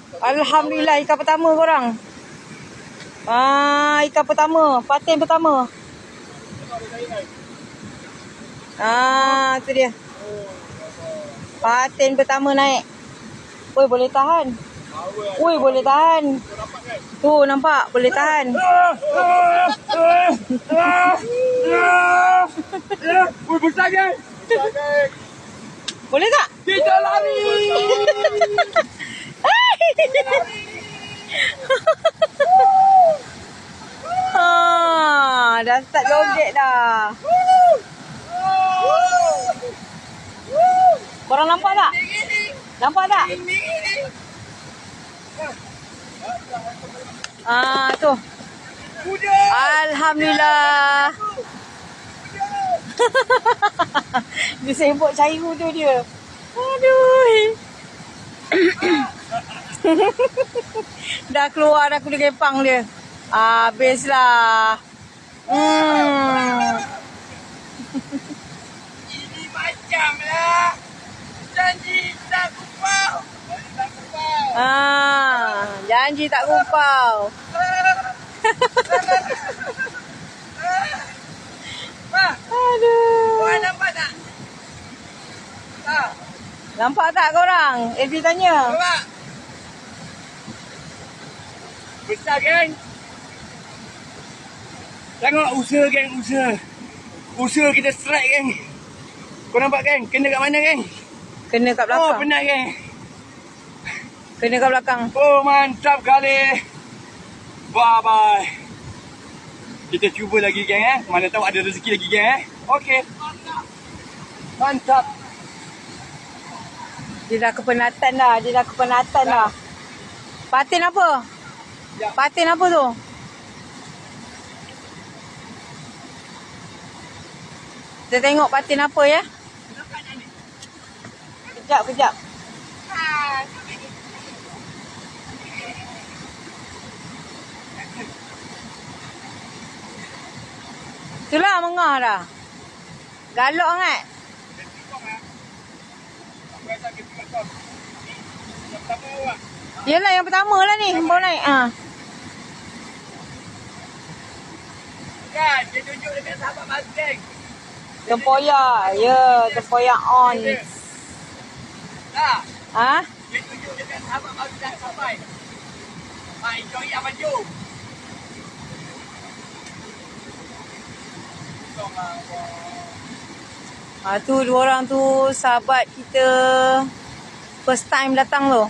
Alhamdulillah, ikan pertama korang. Ikan pertama. Patin pertama. Tu dia. Patin pertama naik. Oi, boleh tahan. Oi, boleh tahan. Tu, nampak? Boleh tahan. Oi, besar kan? Boleh tak? Kita lari. Dah start joget dah. Korang nampak tak? Nampak tak? Tu. Alhamdulillah. Dia sibuk cari hudu dia. Aduh. Dah keluar dah kuda kepang dia. Habislah. Ini macam lah. Janji tak kupau. Janji tak kupau. Aduh. Korang nampak tak? Nampak tak korang? Elvi tanya. Nampak? Besar geng. Tengok usaha geng, usaha. Usaha kita strike geng. Kau nampak geng? Kena kat mana geng? Kena kat belakang. Oh, penat geng. Kena kat belakang. Oh, mantap kali. Bye-bye. Kita cuba lagi geng Mana tahu ada rezeki lagi geng Okey. Mantap. Dia dah kepenatan dah. Patin apa? Ya. Patin apa tu? Kita tengok patin apa ya. Kejap. Itulah mengah dah. Galak sangat. Yelah yang pertama lah ni. Baru naik. Kan, dia tunjuk dekat sahabat Mas geng. Tempoyak. Ya, tempoyak on. Tak. Dia tunjuk dekat sahabat Mas dah sampai. Enjoy yang maju. Tu dua orang tu sahabat kita first time datang tu.